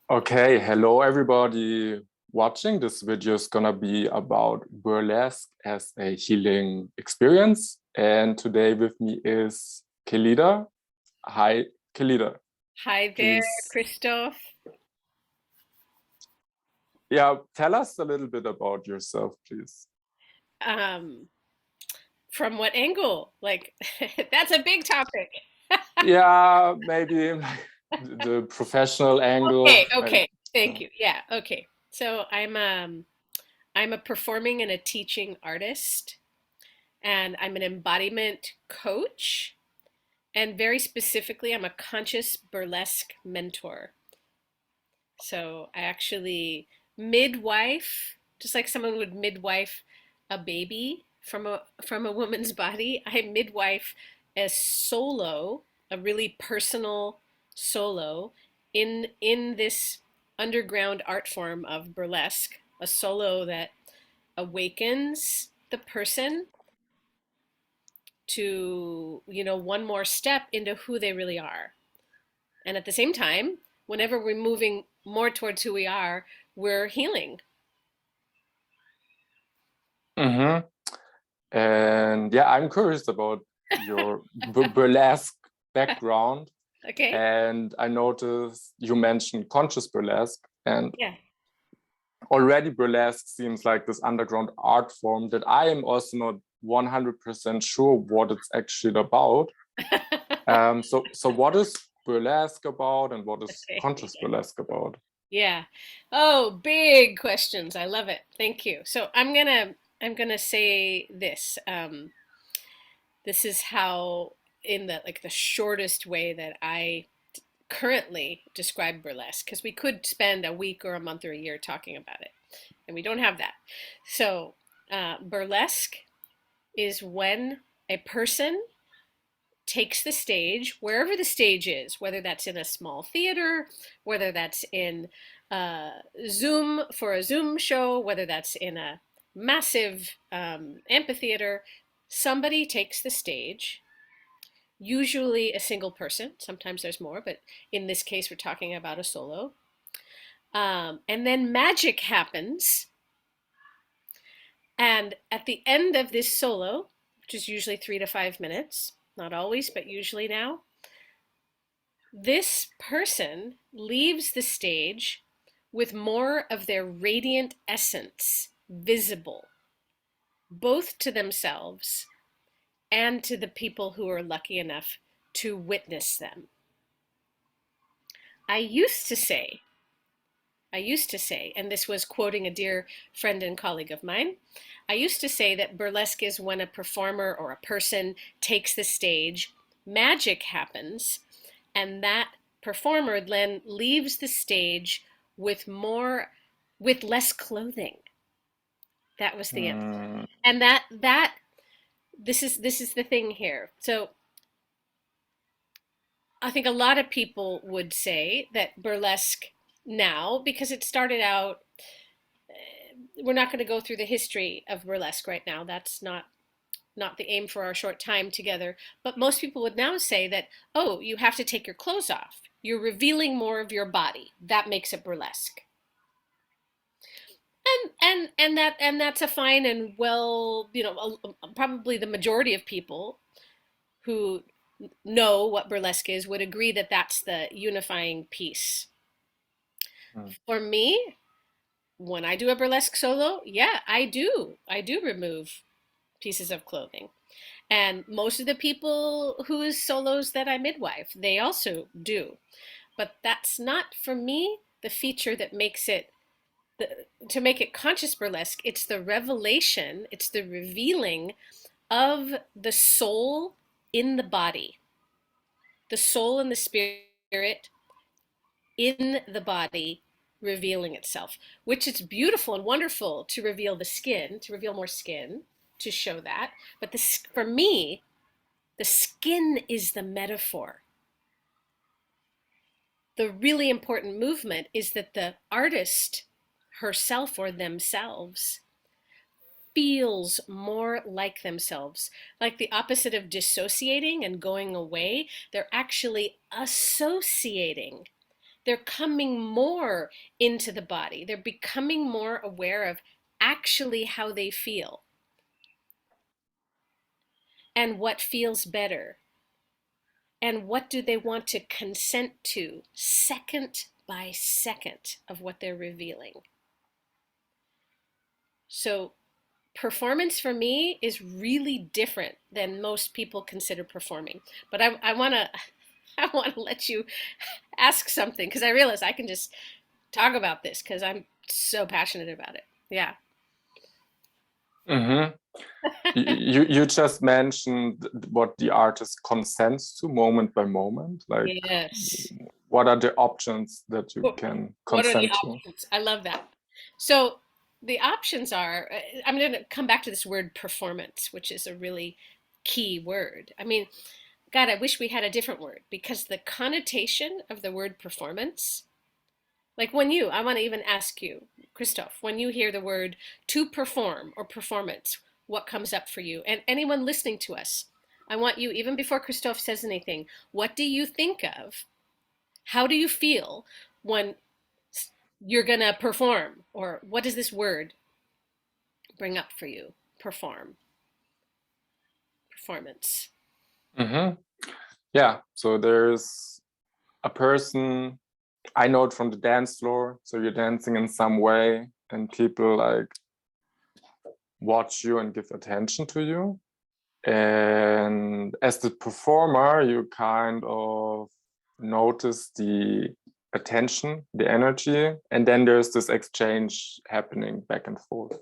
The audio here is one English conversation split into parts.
Okay, hello everybody watching. This video is gonna be about burlesque as a healing experience. And today with me is Kellita. Hi, Kellita. Hi there, Please, Christoph. yeah, tell us a little bit about yourself, please. Um, from what angle? Like, that's a big topic. Yeah, maybe like the professional angle. Okay, okay. Thank you. Yeah, okay. So I'm a performing and a teaching artist, and I'm an embodiment coach, and very specifically, I'm a conscious burlesque mentor. So I actually midwife, just like someone would midwife a baby from a woman's body. I midwife a solo, a really personal solo in this underground art form of burlesque, a solo that awakens the person to, one more step into who they really are. And at the same time, whenever we're moving more towards who we are, we're healing. Mm-hmm. And yeah, I'm curious about your burlesque background. Okay? And I noticed you mentioned conscious burlesque, and Yeah. already burlesque seems like this underground art form that I am also not 100% sure what it's actually about. So what is burlesque about, and what is Okay. conscious burlesque about? Yeah. Oh, big questions. I love it. Thank you. So I'm gonna say this. This is how, in the shortest way that I currently describe burlesque, because we could spend a week or a month or a year talking about it, and we don't have that. So burlesque is when a person takes the stage, wherever the stage is, whether that's in a small theater, whether that's in Zoom for a Zoom show, whether that's in a massive amphitheater, somebody takes the stage, usually a single person. Sometimes there's more, but in this case, we're talking about a solo. And then magic happens. And at the end of this solo, which is usually 3 to 5 minutes, not always, but usually now, this person leaves the stage with more of their radiant essence visible, both to themselves and to the people who are lucky enough to witness them. I used to say, and this was quoting a dear friend and colleague of mine, I used to say that burlesque is when a performer or a person takes the stage, magic happens, and that performer then leaves the stage with more with less clothing. That was the emphasis. Mm, And that this is the thing here. So I think a lot of people would say that burlesque now, because it started out, we're not going to go through the history of burlesque right now. That's not the aim for our short time together. But most people would now say that, oh, you have to take your clothes off. You're revealing more of your body. That makes it burlesque. And that's a fine and well, probably the majority of people who know what burlesque is would agree that that's the unifying piece. mm, For me, when I do a burlesque solo, yeah, I do remove pieces of clothing. And most of the people whose solos that I midwife, they also do. But that's not for me the feature that makes it to make it conscious burlesque. It's the revelation, it's the revealing of the soul in the body, the soul and the spirit in the body revealing itself, which is beautiful and wonderful to reveal the skin, to reveal more skin, to show that. But this, for me, the skin is the metaphor. The really important movement is that the artist herself or themselves feels more like themselves, like the opposite of dissociating and going away. They're actually associating. they're coming more into the body. They're becoming more aware of actually how they feel and what feels better and what do they want to consent to second by second of what they're revealing. So performance for me is really different than most people consider performing. But I want to I want to let you ask something because I realize I can just talk about this because I'm so passionate about it. Yeah. Mm-hmm. You just mentioned what the artist consents to moment by moment. Like, Yes. what are the options that you can What are the consent to? options? I love that. So the options are, I'm going to come back to this word performance, which is a really key word. I mean, God, I wish we had a different word because the connotation of the word performance, like I want to even ask you, Christoph, when you hear the word to perform or performance, what comes up for you? And anyone listening to us, I want you, even before Christoph says anything, what do you think of? How do you feel when you're going to perform? Or what does this word bring up for you? Performance. Mm-hmm. Yeah, so there's a person, I know it from the dance floor, so you're dancing in some way and people like watch you and give attention to you. And as the performer, you kind of notice the attention, the energy, and then there's this exchange happening back and forth.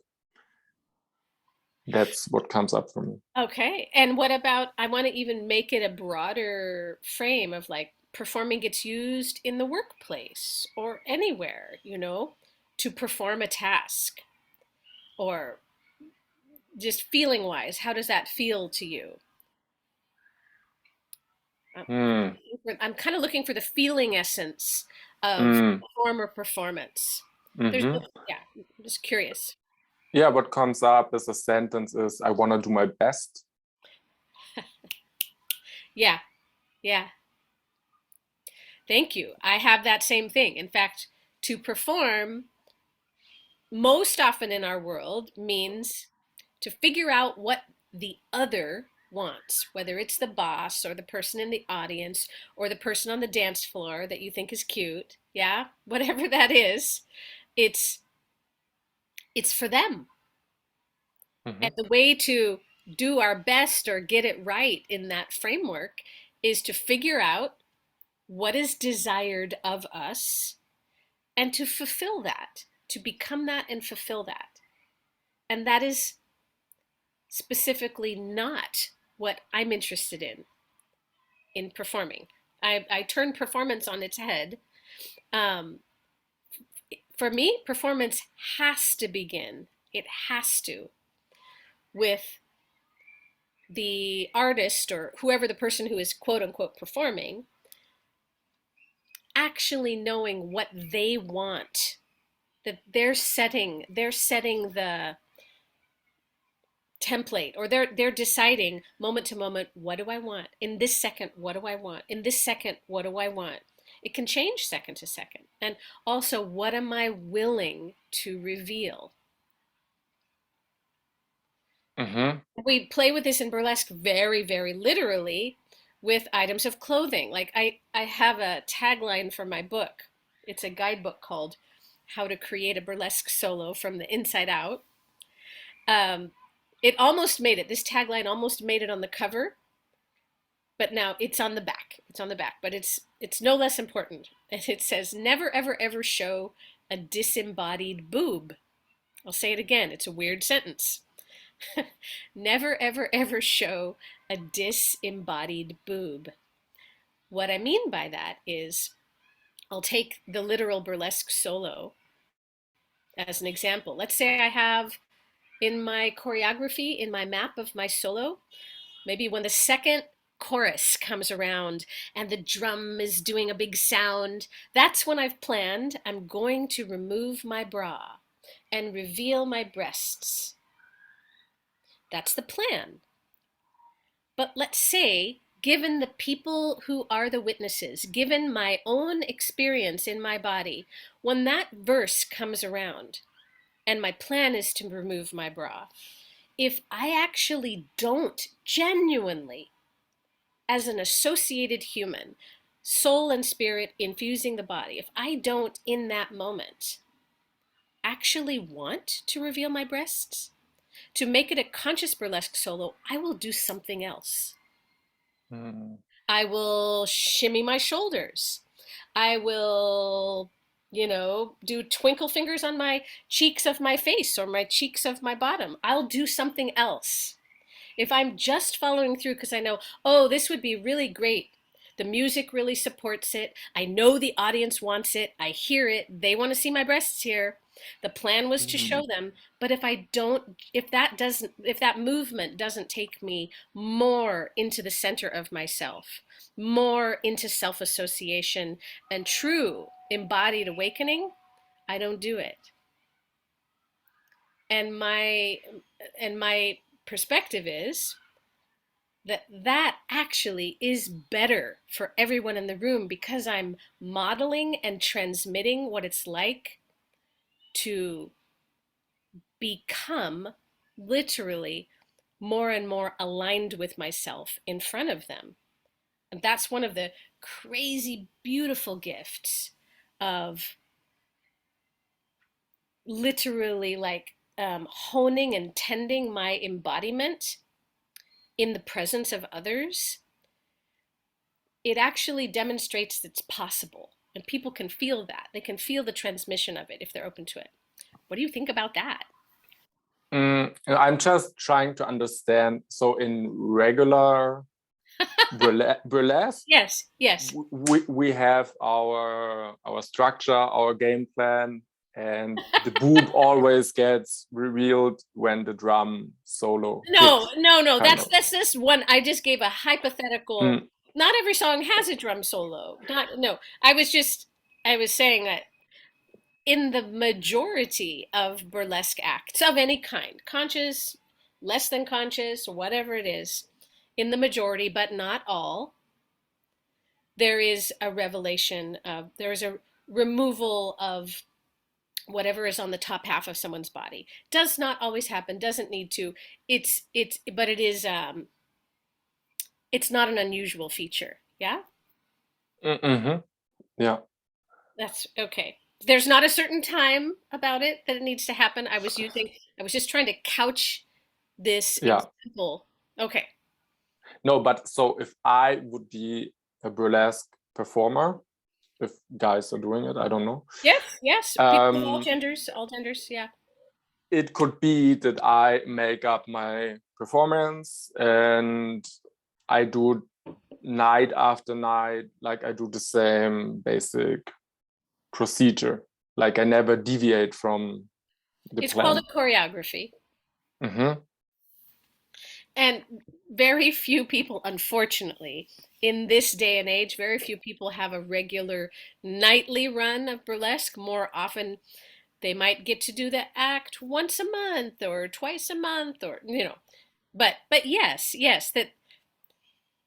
That's what comes up for me. Okay. And what about, I want to even make it a broader frame of like performing gets used in the workplace or anywhere, to perform a task or just feeling wise. How does that feel to you? Hmm. I'm kind of looking for the feeling essence of Mm. perform or performance. Mm-hmm. Yeah, I'm just curious. Yeah, what comes up as a sentence is, I want to do my best. Yeah, yeah. Thank you. I have that same thing. In fact, to perform most often in our world means to figure out what the other wants, whether it's the boss or the person in the audience or the person on the dance floor that you think is cute. Yeah, whatever that is, it's it's for them. Mm-hmm. And the way to do our best or get it right in that framework is to figure out what is desired of us and to fulfill that, to become that and fulfill that. And that is specifically not what I'm interested in performing. I turn performance on its head. Um, for me, performance has to begin. It has to with the artist or whoever the person who is quote unquote performing actually knowing what they want, that they're setting the template, or they're deciding moment to moment, what do I want in this second, what do I want in this second, what do I want. It can change second to second. And also, what am I willing to reveal? Mm-hmm. We play with this in burlesque very, very literally with items of clothing. Like I have a tagline for my book. It's a guidebook called How to Create a Burlesque Solo from the Inside Out. Um, it almost made it. This tagline almost made it on the cover, but now it's on the back. It's on the back, but it's no less important. And it says, "Never, ever, ever show a disembodied boob." I'll say it again. It's a weird sentence. Never, ever, ever show a disembodied boob. What I mean by that is, I'll take the literal burlesque solo as an example. Let's say I have in my choreography, in my map of my solo, maybe when the second chorus comes around and the drum is doing a big sound, that's when I've planned I'm going to remove my bra and reveal my breasts. That's the plan. But let's say, given the people who are the witnesses, given my own experience in my body, when that verse comes around and my plan is to remove my bra, if I actually don't genuinely, as an associated human, soul and spirit infusing the body, if I don't in that moment actually want to reveal my breasts, to make it a conscious burlesque solo, I will do something else. Mm. I will shimmy my shoulders. I will, do twinkle fingers on my cheeks of my face or my cheeks of my bottom. I'll do something else. If I'm just following through because I know, oh, this would be really great. The music really supports it. I know the audience wants it. I hear it. They want to see my breasts here. The plan was to show them. But if that movement doesn't take me more into the center of myself, more into self-association and true embodied awakening, I don't do it. And my perspective is that actually is better for everyone in the room, because I'm modeling and transmitting what it's like to become literally more and more aligned with myself in front of them. And that's one of the crazy beautiful gifts of literally honing and tending my embodiment in the presence of others. It actually demonstrates it's possible, and people can feel that. They can feel the transmission of it if they're open to it. What do you think about that? I'm just trying to understand. So in regular burlesque, Yes. we have our structure, our game plan, and the boob always gets revealed when the drum solo No. hits, That's this one. I just gave a hypothetical. Not every song has a drum solo. I was saying that in the majority of burlesque acts of any kind, conscious, less than conscious, whatever it is, in the majority, but not all, there is a revelation of, there is a removal of whatever is on the top half of someone's body. Does not always happen, doesn't need to. But it is, it's not an unusual feature. Yeah? Mm-hmm. Yeah. That's okay. There's not a certain time about it that it needs to happen. I was just trying to couch this example. Okay. No, but so if I would be a burlesque performer, if guys are doing it, I don't know. Yes. People of all genders, yeah. It could be that I make up my performance and I do night after night, like I do the same basic procedure. Like I never deviate from the It's plan. called a choreography. Mm-hmm. And very few people, unfortunately, in this day and age, very few people have a regular nightly run of burlesque. More often, they might get to do the act once a month or twice a month, or But yes, that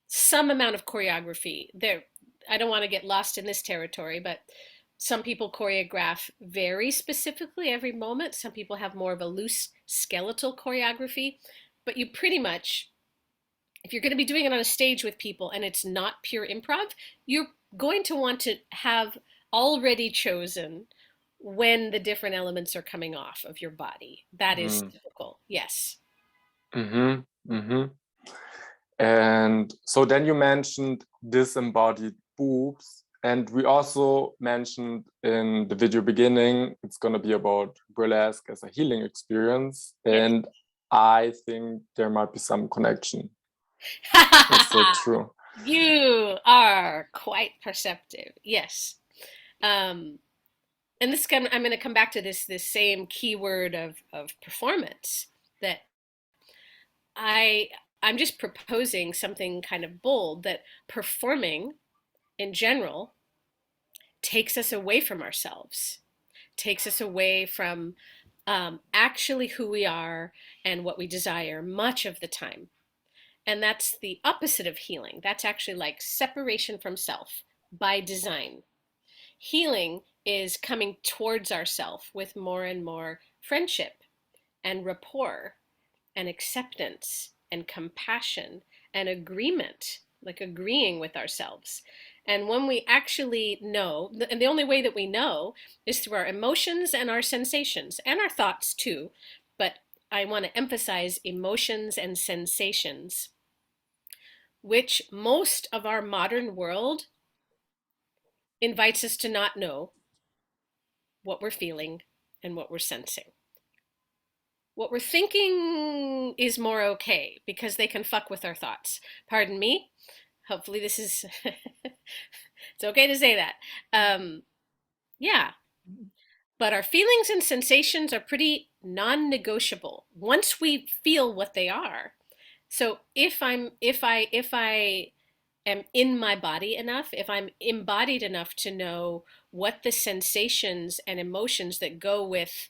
some amount of choreography there. I don't want to get lost in this territory, but some people choreograph very specifically every moment. Some people have more of a loose skeletal choreography, but you pretty much, if you're going to be doing it on a stage with people and it's not pure improv, you're going to want to have already chosen when the different elements are coming off of your body. That is typical. Yes. Mm-hmm. Mm-hmm. And so then you mentioned disembodied boobs. And we also mentioned in the video beginning, it's going to be about burlesque as a healing experience. Yes. And I think there might be some connection. Is that true? You are quite perceptive. Yes. And I'm going to come back to this same keyword of performance, that I'm just proposing something kind of bold, that performing in general takes us away from ourselves, takes us away from actually who we are and what we desire much of the time. And that's the opposite of healing. That's actually like separation from self by design. Healing is coming towards ourself with more and more friendship and rapport and acceptance and compassion and agreement, like agreeing with ourselves. And when we actually know, and the only way that we know is through our emotions and our sensations and our thoughts too, but I want to emphasize emotions and sensations, which most of our modern world invites us to not know what we're feeling and what we're sensing. What we're thinking is more okay because they can fuck with our thoughts. Pardon me. Hopefully this is, it's okay to say that. Yeah, but our feelings and sensations are pretty non-negotiable once we feel what they are. So if I am in my body enough, if I'm embodied enough to know what the sensations and emotions that go with,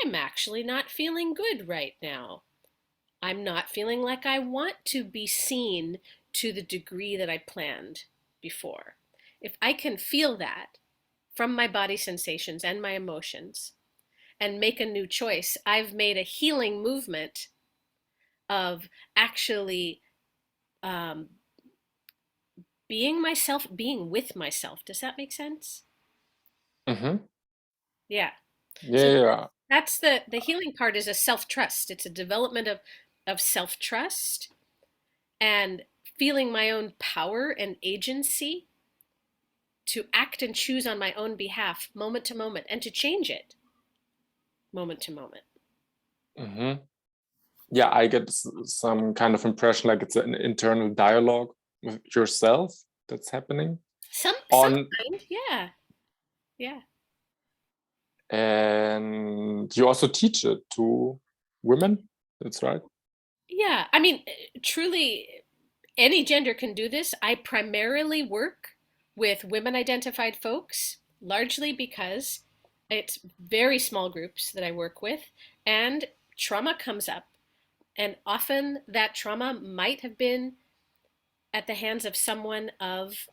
I'm actually not feeling good right now. I'm not feeling like I want to be seen to the degree that I planned before. If I can feel that from my body sensations and my emotions and make a new choice, I've made a healing movement of actually um, being myself, being with myself. Does that make sense? Mm-hmm. Yeah. Yeah, So yeah. that's the healing part is a self-trust. It's a development of self-trust and feeling my own power and agency to act and choose on my own behalf moment to moment and to change it moment to moment. Mm-hmm. Yeah, I get some kind of impression like it's an internal dialogue with yourself that's happening Some on, kind, yeah. Yeah. and you also teach it to women. That's right. Yeah. I mean, truly any gender can do this. I primarily work with women identified folks, largely because it's very small groups that I work with, and trauma comes up. And often that trauma might have been at the hands of someone of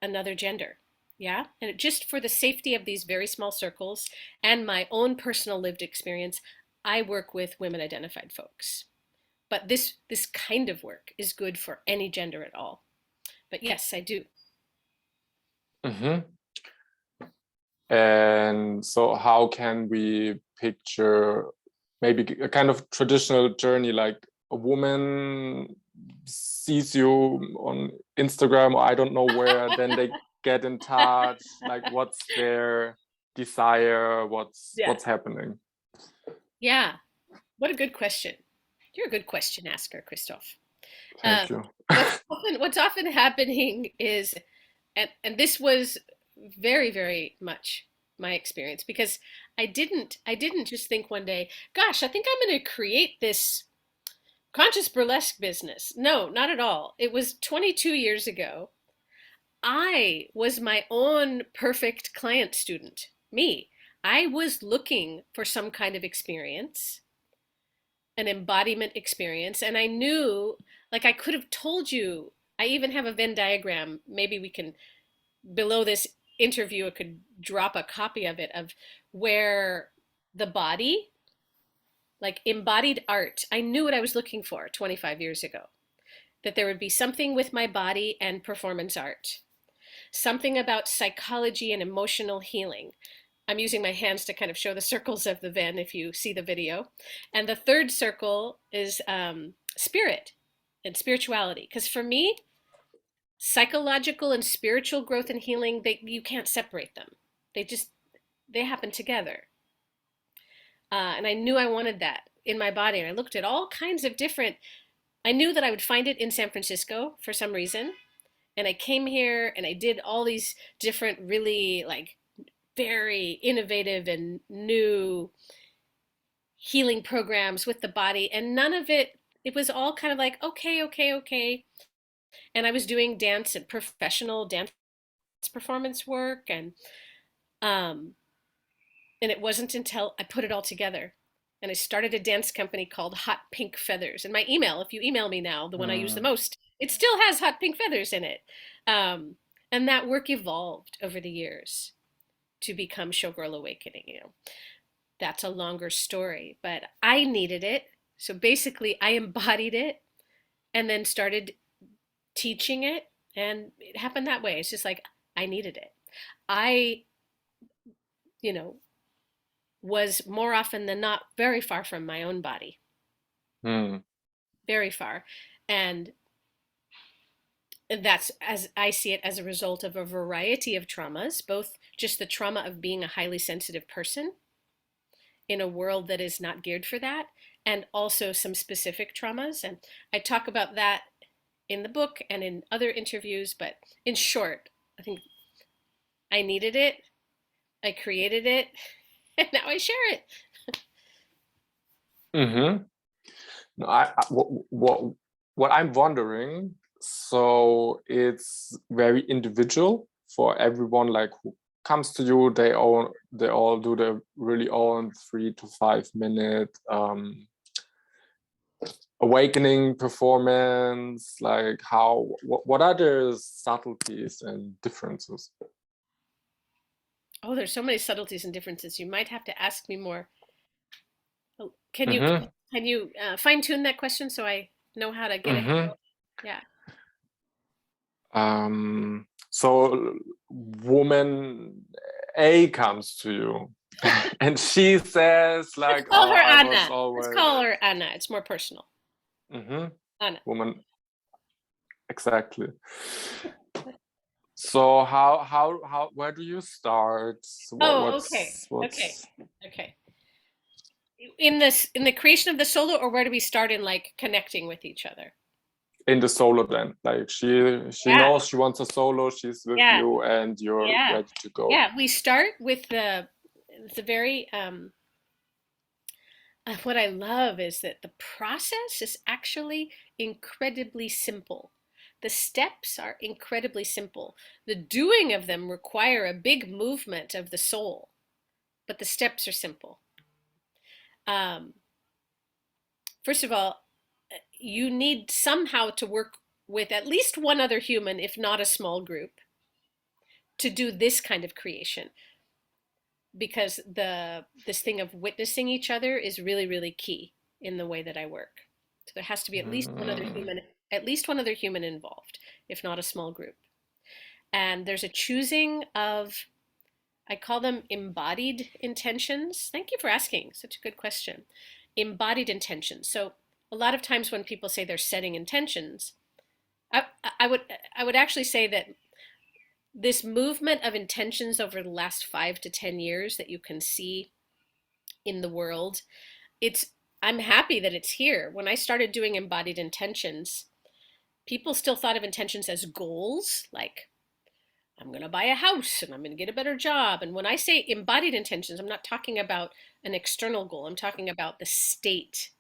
another gender. Yeah. And just for the safety of these very small circles and my own personal lived experience, I work with women identified folks. But this kind of work is good for any gender at all. But yes, I do. Mm-hmm. And so, how can we picture maybe a kind of traditional journey, like a woman sees you on Instagram or I don't know where, then they get in touch, like what's their desire, Yeah. what's happening? Yeah. What a good question. You're a good question asker, Christoph. Thank you. What's often happening is, and this was very, very much my experience because I didn't just think one day, gosh, I think I'm going to create this conscious burlesque business. No, not at all. It was 22 years ago. I was my own perfect client student. Me. I was looking for some kind of experience, an embodiment experience, and I knew, like, I could have told you. I even have a Venn diagram. Maybe we can, below this interview, I could drop a copy of it, of where the body, like embodied art, I knew what I was looking for 25 years ago, that there would be something with my body and performance art, something about psychology and emotional healing. I'm using my hands to kind of show the circles of the Venn if you see the video. And the third circle is spirit and spirituality. Because for me, psychological and spiritual growth and healing, you can't separate them. They just, they happen together. And I knew I wanted that in my body. And I looked at all kinds of different, I knew that I would find it in San Francisco for some reason. And I came here and I did all these different, really like very innovative and new healing programs with the body. And none of it, it was all kind of like, okay, okay, okay. And I was doing dance and professional dance performance work. Um, and it wasn't until I put it all together and I started a dance company called Hot Pink Feathers. And my email, if you email me now, the one I use the most, it still has hot pink feathers in it. And that work evolved over the years to become Showgirl Awakening. You know, that's a longer story, but I needed it. So basically, I embodied it and then started teaching it, and it happened that way. It's just like I needed it. I, you know, was more often than not very far from my own body, very far, and that's, as I see it, as a result of a variety of traumas, both just the trauma of being a highly sensitive person in a world that is not geared for that, and also some specific traumas. And I talk about that in the book and in other interviews, but in short, I think I needed it, I created it, and now I share it. Mm-hmm. No, what I'm wondering, so it's very individual for everyone, like who comes to you, they all do their really own 3 to 5 minute awakening performance. Like what are the subtleties and differences? Oh, there's so many subtleties and differences. You might have to ask me more. Oh, can you fine tune that question so I know how to get it? Yeah. So woman A comes to you and she says like, Let's call her I Anna. was always... Let's call her Anna. It's more personal. Anna. Woman. Exactly. So how where do you start? Okay. In the creation of the solo, or where do we start in like connecting with each other? In the solo, then, like she knows she wants a solo, she's with you, and you're ready to go. Yeah, we start with the very what I love is that the process is actually incredibly simple. The steps are incredibly simple. The doing of them require a big movement of the soul, but the steps are simple. First of all, you need somehow to work with at least one other human, if not a small group, to do this kind of creation. Because this thing of witnessing each other is really, really key in the way that I work. So there has to be at least one other human involved, if not a small group. And there's a choosing of, I call them embodied intentions. Thank you for asking. Such a good question. Embodied intentions. So a lot of times when people say they're setting intentions, I would actually say that this movement of intentions over the last 5 to 10 years that you can see in the world, I'm happy that it's here. When I started doing embodied intentions, people still thought of intentions as goals, like I'm going to buy a house and I'm going to get a better job. And when I say embodied intentions, I'm not talking about an external goal. I'm talking about the state,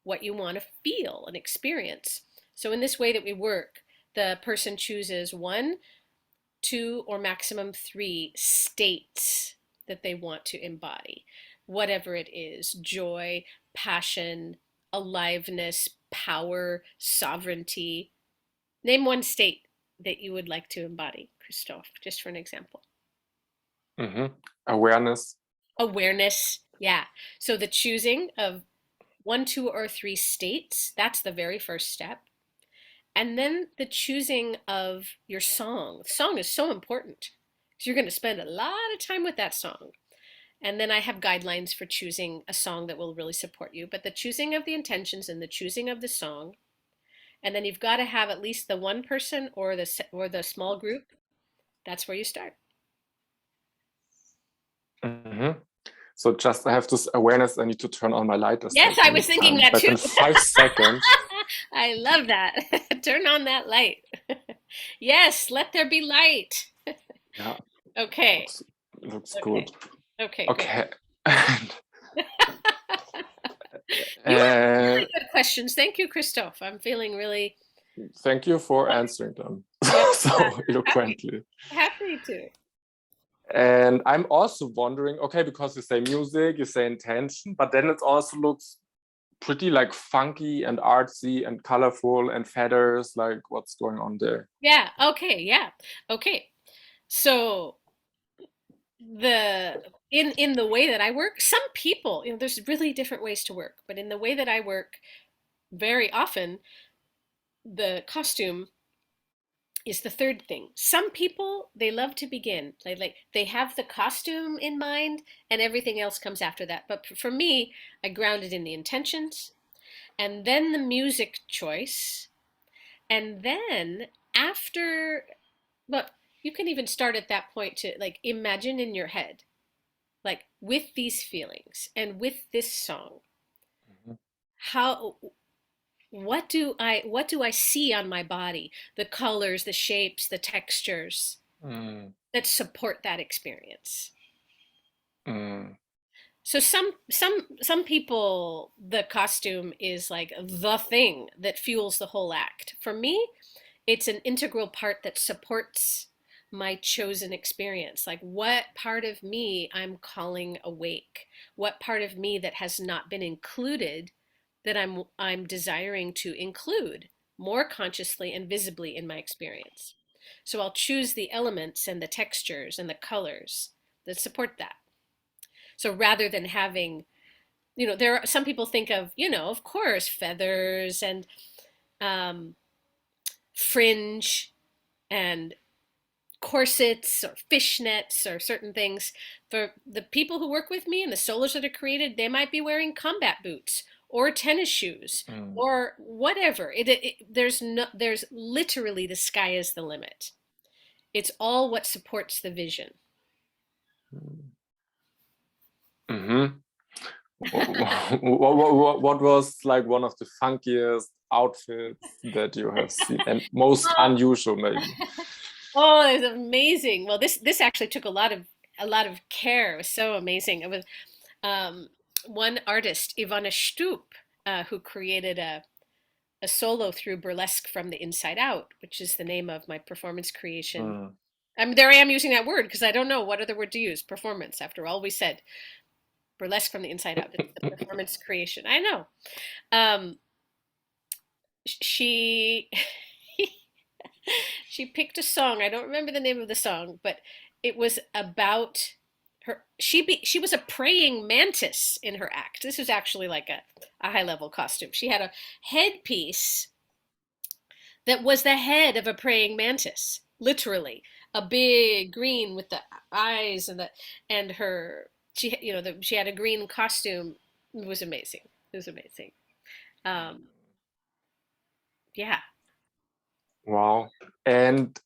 what you want to feel and experience. So in this way that we work, the person chooses 1, 2, or maximum 3 states that they want to embody, whatever it is: joy, passion, aliveness, power, sovereignty. Name 1 state that you would like to embody, Christoph, just for an example. Awareness. Awareness, yeah. So the choosing of 1, 2, or 3 states, that's the very first step. And then the choosing of your song. Song is so important because you're going to spend a lot of time with that song. And then I have guidelines for choosing a song that will really support you. But the choosing of the intentions and the choosing of the song. And then you've got to have at least the 1 person or the small group. That's where you start. So just I have this awareness, I need to turn on my light. Yes, I was thinking that too. In 5 seconds. I love that. Turn on that light. Yes, let there be light. Yeah. Okay. Looks good. Okay. You have really good questions. Thank you, Christoph. I'm feeling really... Thank you for answering them so eloquently. Happy to. And I'm also wondering, okay, because you say music, you say intention, but then it also looks pretty like funky and artsy and colorful and feathers, like what's going on there? Yeah, okay, yeah. Okay. So the in the way that I work, some people, there's really different ways to work, but in the way that I work, very often the costume is the third thing. Some people, they love to begin. They have the costume in mind and everything else comes after that. But for me, I ground it in the intentions and then the music choice. And then after, well, you can even start at that point to like imagine in your head, like with these feelings and with this song, Mhm. how what do I see on my body? The colors, the shapes, the textures Mm, that support that experience. mm, So some people the costume is like the thing that fuels the whole act. For me, it's an integral part that supports my chosen experience. Like what part of me I'm calling awake, what part of me that has not been included that I'm desiring to include more consciously and visibly in my experience. So I'll choose the elements and the textures and the colors that support that. So rather than having, there are some people think of, of course, feathers and um, fringe and corsets or fishnets or certain things. For the people who work with me and the solos that are created, they might be wearing combat boots or tennis shoes mm, or whatever. There's literally the sky is the limit. It's all what supports the vision. mm. Mhm. What was like one of the funkiest outfits that you have seen and most unusual maybe? Oh, it's amazing. Well, this actually took a lot of care. It was so amazing. It was um, one artist, Ivana Stup, who created a solo through Burlesque from the Inside Out, which is the name of my performance creation. Mm, I mean, there I am using that word because I don't know what other word to use. Performance, after all we said. Burlesque from the Inside Out. It's the performance creation. I know. Um, she she picked a song. I don't remember the name of the song, but it was about her. She was a praying mantis in her act. This was actually like a high level costume. She had a headpiece that was the head of a praying mantis, literally a big green with the eyes and her she had a green costume. It was amazing. It was amazing. Um, yeah. wow. And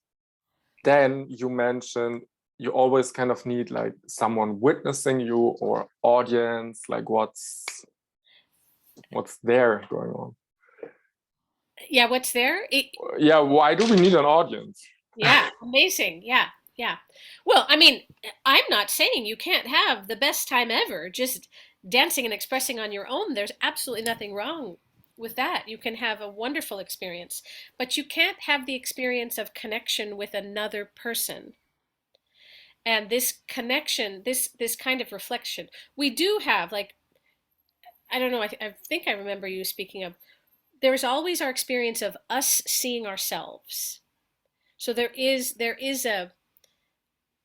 then you mentioned you always kind of need like someone witnessing you or audience, like what's there going on? Yeah, what's there? Yeah, why do we need an audience? Yeah, amazing. Yeah, yeah. Well, I mean, I'm not saying you can't have the best time ever just dancing and expressing on your own. There's absolutely nothing wrong with that. You can have a wonderful experience, but you can't have the experience of connection with another person. And this connection, this kind of reflection, we do have like I don't know. I think I remember you speaking of. There's always our experience of us seeing ourselves. So there is a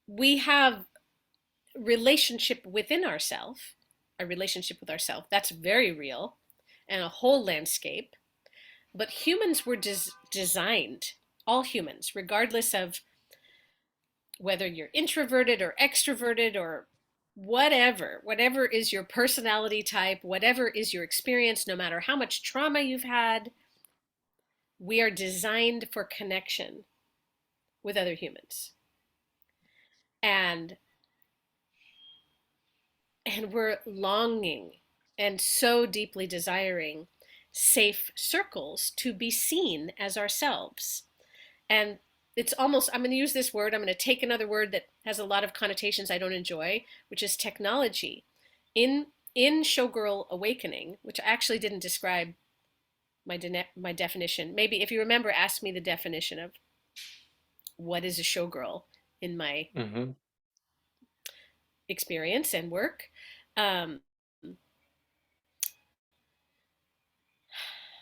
we have relationship within ourself, a relationship with ourself. That's very real and a whole landscape. But humans were designed, all humans, regardless of whether you're introverted or extroverted or whatever is your personality type, whatever is your experience, no matter how much trauma you've had, we are designed for connection with other humans. And and we're longing and so deeply desiring safe circles to be seen as ourselves. And it's almost, I'm going to use this word, I'm going to take another word that has a lot of connotations I don't enjoy, which is technology. In Showgirl Awakening, which I actually didn't describe my definition. Maybe if you remember, ask me the definition of what is a showgirl in my Mm-hmm. experience and work. Um,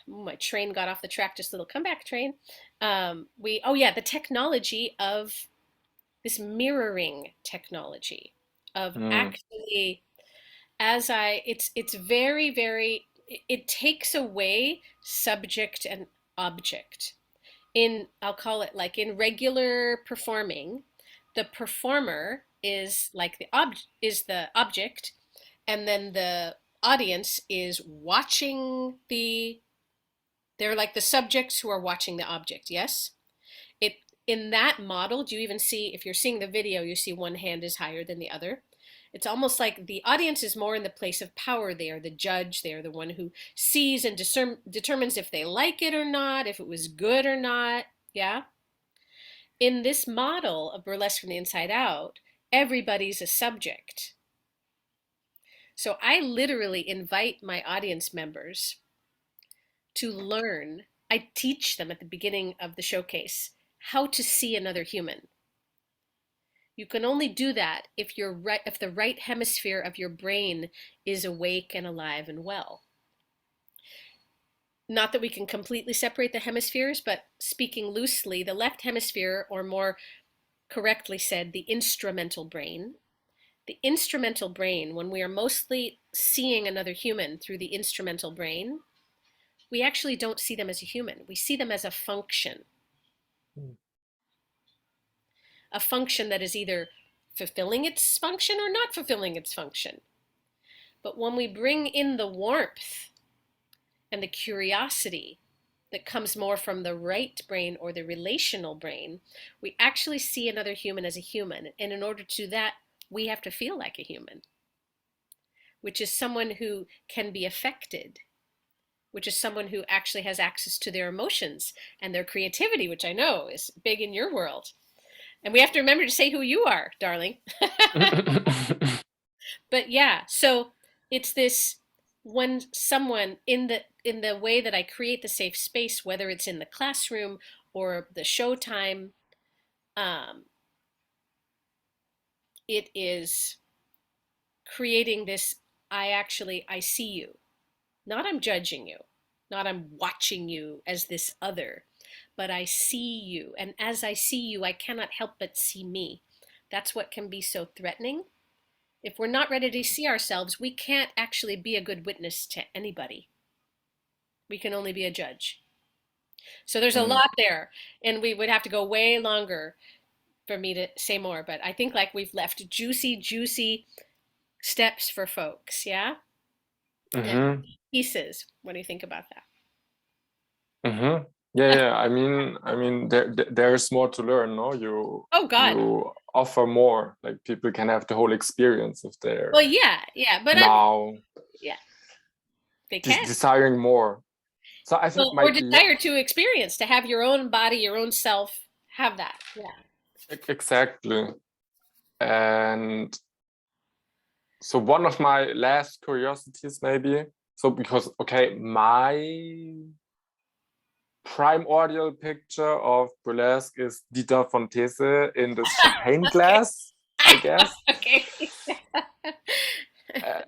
my train got off the track, just a little comeback train. Oh yeah, the technology of this mirroring technology of Mm. actually, it's very, very, it takes away subject and object. I'll call it like in regular performing, the performer is like the object, and then the audience is watching they're like the subjects who are watching the object. Yes? It In that model, do you even see, if you're seeing the video, you see one hand is higher than the other? It's almost like the audience is more in the place of power. They are the judge. They are the one who sees and determines if they like it or not, if it was good or not. Yeah? In this model of burlesque from the inside out, everybody's a subject. So I literally invite my audience members to learn. I teach them at the beginning of the showcase how to see another human. You can only do that if if the right hemisphere of your brain is awake and alive and well. Not that we can completely separate the hemispheres, but speaking loosely, the left hemisphere, or more correctly said, the instrumental brain. The instrumental brain, when we are mostly seeing another human through the instrumental brain, we actually don't see them as a human. We see them as a function. A function that is either fulfilling its function or not fulfilling its function. But when we bring in the warmth and the curiosity that comes more from the right brain or the relational brain, we actually see another human as a human. And in order to do that, we have to feel like a human, which is someone who can be affected, which is someone who actually has access to their emotions and their creativity, which I know is big in your world. And we have to remember to say who you are, darling. But yeah, so it's this, when someone in the way that I create the safe space, whether it's in the classroom or the showtime, um, it is creating this, I see you. Not I'm judging you, not I'm watching you as this other, but I see you. And as I see you, I cannot help but see me. That's what can be so threatening. If we're not ready to see ourselves, we can't actually be a good witness to anybody. We can only be a judge. So there's a Mm. lot there, and we would have to go way longer for me to say more, but I think like we've left juicy, juicy steps for folks, yeah? And Mm-hmm. pieces. What do you think about that? Mm-hmm. Yeah, yeah. I mean, there's more to learn, no? Oh God. You offer more. Like people can have the whole experience if Well, they're yeah, yeah, but now yeah, they can. desiring more. So I think Well, or desire to experience, to have your own body, your own self, have that. Yeah. exactly. And so one of my last curiosities, maybe. So because okay, my primordial picture of burlesque is Dita van These in this champagne glass, I guess. Okay. Uh,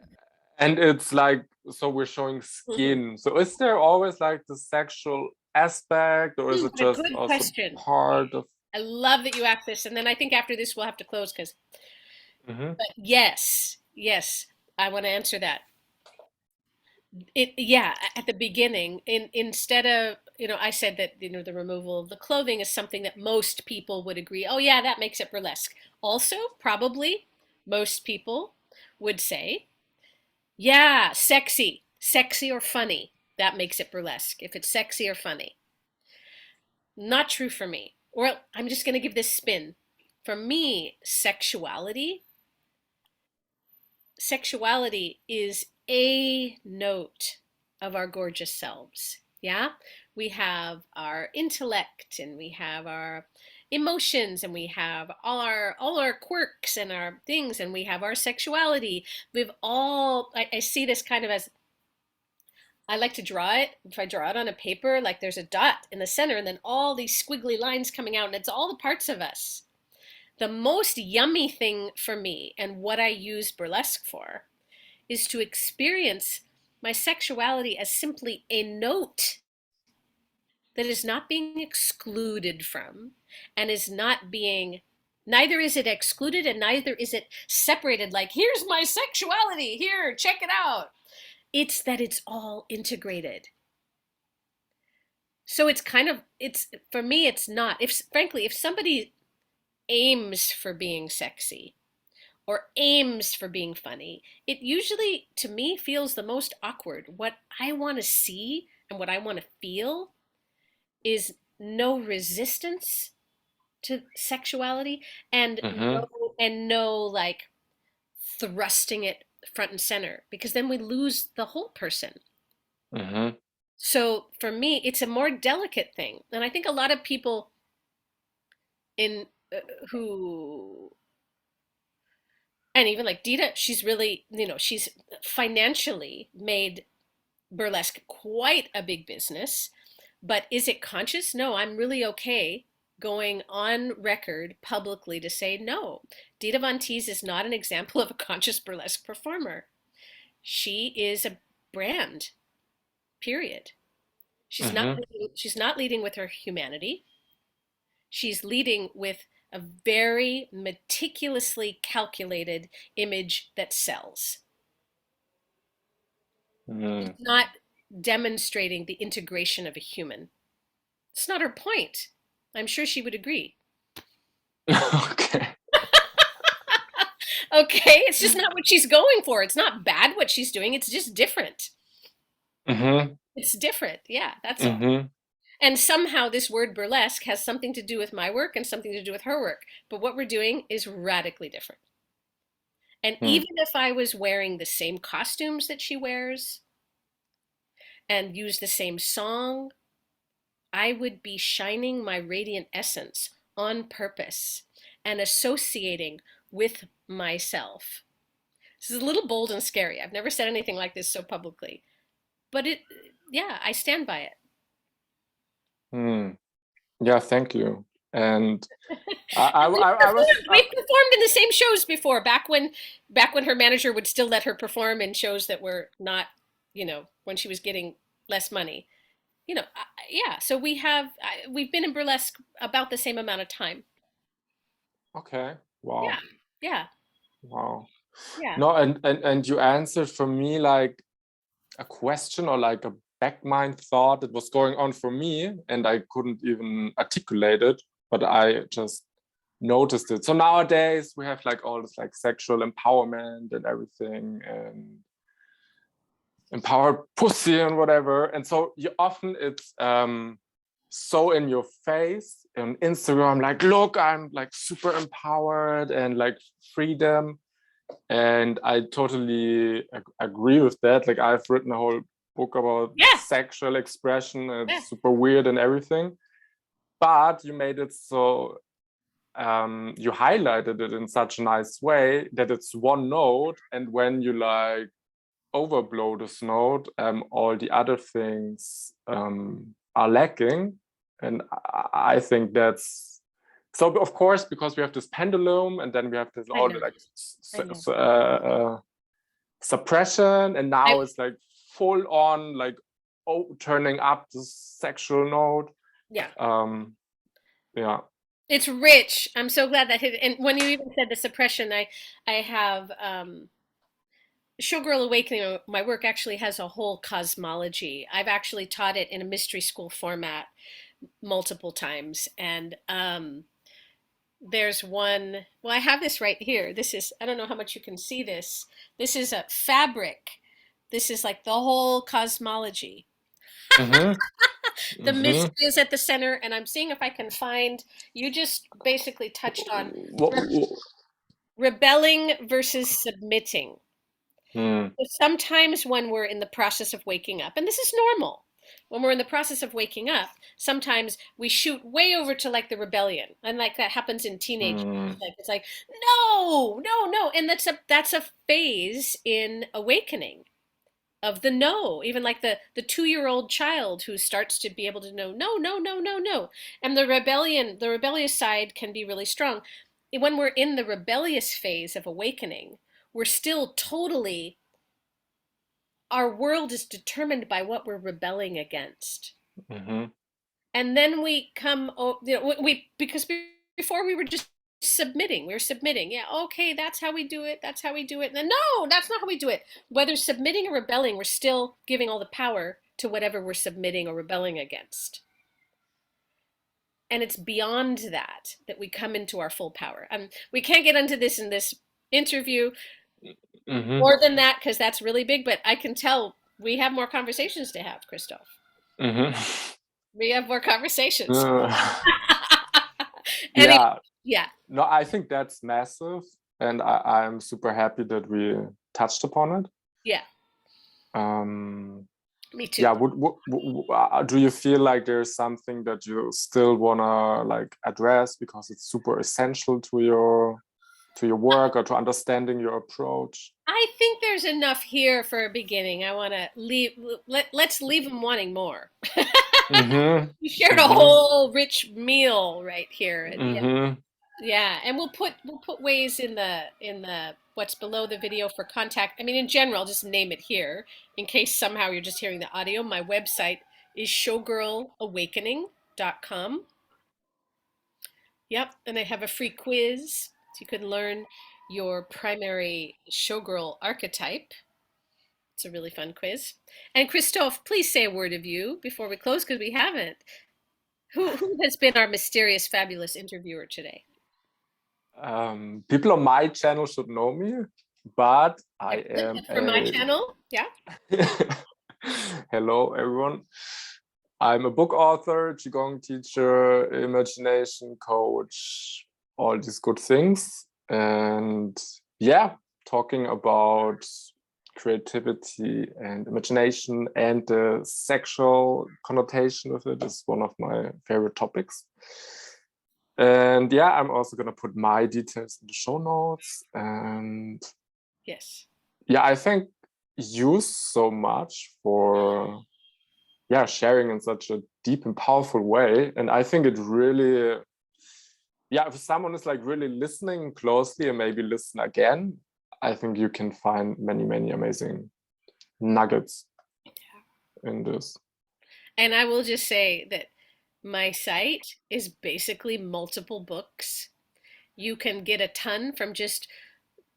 and it's like, so we're showing Mhm. skin. So is there always like the sexual aspect, or is it A just good also question. part of? I love that you asked this, and then I think after this we'll have to close because. Mm-hmm. But yes, yes, I want to answer that. Yeah, at the beginning, instead of, I said that, the removal of the clothing is something that most people would agree, oh yeah, that makes it burlesque. Also, probably most people would say, yeah, sexy or funny, that makes it burlesque if it's sexy or funny. Not true for me. Or I'm just going to give this spin. For me, sexuality is a note of our gorgeous selves. Yeah? We have our intellect, and we have our emotions, and we have all our quirks and our things, and we have our sexuality. I see this kind of as, I like to draw it. If I draw it on a paper, like there's a dot in the center and then all these squiggly lines coming out, and it's all the parts of us. the most yummy thing for me and what I use burlesque for is to experience my sexuality as simply a note that is not being excluded from and is not being, neither is it excluded and neither is it separated like, here's my sexuality, here, check it out. It's that it's all integrated. So it's kind of, it's, for me, it's not, if frankly, if somebody aims for being sexy or aims for being funny, it usually, to me, feels the most awkward. What I want to see and what I want to feel is no resistance to sexuality and Mm-hmm. no like thrusting it front and center, because then we lose the whole person. Mm-hmm. So for me, it's a more delicate thing, and I think a lot of people in who, and even like Dita, she's really, she's financially made burlesque quite a big business. But is it conscious? No, I'm really okay going on record publicly to say no. Dita van These is not an example of a conscious burlesque performer. She is a brand, period. Mm-hmm. She's not leading with her humanity. She's leading with a very meticulously calculated image that sells. She's Mm. not demonstrating the integration of a human. It's not her point. I'm sure she would agree. Okay. Okay, it's just not what she's going for. It's not bad what she's doing. It's just different. Mm-hmm. It's different. Yeah, that's all. Mm-hmm. And somehow this word burlesque has something to do with my work and something to do with her work. But what we're doing is radically different. And Mm. even if I was wearing the same costumes that she wears and use the same song, I would be shining my radiant essence on purpose and associating with myself. This is a little bold and scary. I've never said anything like this so publicly, but yeah, I stand by it. Mm. Yeah, thank you. And I was We've performed in the same shows before, back when her manager would still let her perform in shows that were not, when she was getting less money. Yeah. So we've been in burlesque about the same amount of time. okay. Yeah, Wow. yeah, Wow. yeah. No, and you answered for me like a question or like a back mind thought that was going on for me, and I couldn't even articulate it, but I just noticed it. So nowadays we have like all this like sexual empowerment and everything, and empowered pussy and whatever. And so you often it's so in your face on Instagram, like, look, I'm like super empowered and like freedom. And I totally agree with that. Like I've written a whole book about Yeah, sexual expression. And yeah. it's super weird and everything. But you made it so you highlighted it in such a nice way that it's one note, and when you like overblow this note, all the other things are lacking. And I think that's so. Of course, because we have this pendulum, and then we have this I all know. like I know. suppression, and now I it's like full on like turning up the sexual note. Yeah. Yeah. It's rich. I'm so glad that hit. And when you even said the suppression, I have Showgirl Awakening. My work actually has a whole cosmology. I've actually taught it in a mystery school format multiple times, and there's one. Well, I have this right here. This is, I don't know how much you can see this. This is a fabric. This is like the whole cosmology. Mm-hmm. The Mm-hmm. mystery is at the center, and I'm seeing if I can find. You just basically touched on rebelling versus submitting. Mm. So sometimes when we're in the process of waking up, and this is normal, when we're in the process of waking up, sometimes we shoot way over to like the rebellion, and like that happens in teenage. Mm. Like it's like no, no, no, and that's a phase in awakening of the no. Even like the 2-year-old child who starts to be able to know no, no, no, no, no, and the rebellious side can be really strong. when we're in the rebellious phase of awakening, we're still totally, our world is determined by what we're rebelling against. Mm-hmm. And then we come, because before we were just submitting, we were submitting. Yeah, okay, that's how we do it. That's how we do it. And then, no, that's not how we do it. Whether submitting or rebelling, we're still giving all the power to whatever we're submitting or rebelling against. And it's beyond that we come into our full power. We can't get into this in this interview more than that, because that's really big, but I can tell we have more conversations to have, Christoph. We have more conversations. Anyway, yeah. No, I think that's massive, and I'm super happy that we touched upon it. Yeah. Me too. Yeah. Do you feel like there's something that you still wanna like address because it's super essential to your work or to understanding your approach? I think there's enough here for a beginning. I want to let's leave them wanting more. We shared a whole rich meal right here, and yeah, and we'll put ways in the what's below the video for contact. I mean, in general, just name it here in case somehow you're just hearing the audio. My website is showgirlawakening.com. Yep, and I have a free quiz so you can learn your primary showgirl archetype. It's a really fun quiz. And Christoph, please say a word of you before we close, because we haven't. Who has been our mysterious, fabulous interviewer today? People on my channel should know me, but I am for my channel. Yeah. Hello, everyone. I'm a book author, Qigong teacher, imagination coach, all these good things. And yeah, talking about creativity and imagination and the sexual connotation of it is one of my favorite topics. And yeah, I'm also going to put my details in the show notes. And yes, yeah, I thank you so much for sharing in such a deep and powerful way. And I think it really, if someone is like really listening closely and maybe listen again, I think you can find many, many amazing nuggets in this. And I will just say that my site is basically multiple books. You can get a ton from just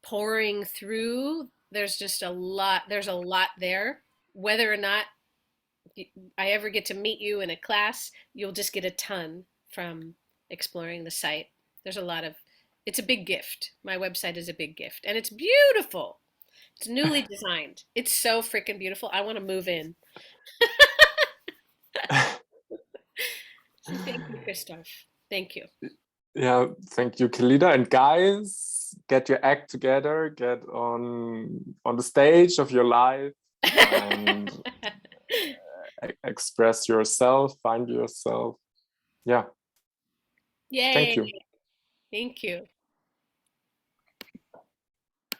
pouring through. There's just a lot. There's a lot there. Whether or not I ever get to meet you in a class, you'll just get a ton from exploring the site. There's a lot of, it's a big gift. My website is a big gift, and it's beautiful. It's newly designed. It's so freaking beautiful. I want to move in. So thank you, Christoph. Thank you. Yeah, thank you, Kellita. And guys, get your act together, get on the stage of your life and express yourself, find yourself. Yeah. Yay. Thank you. Thank you.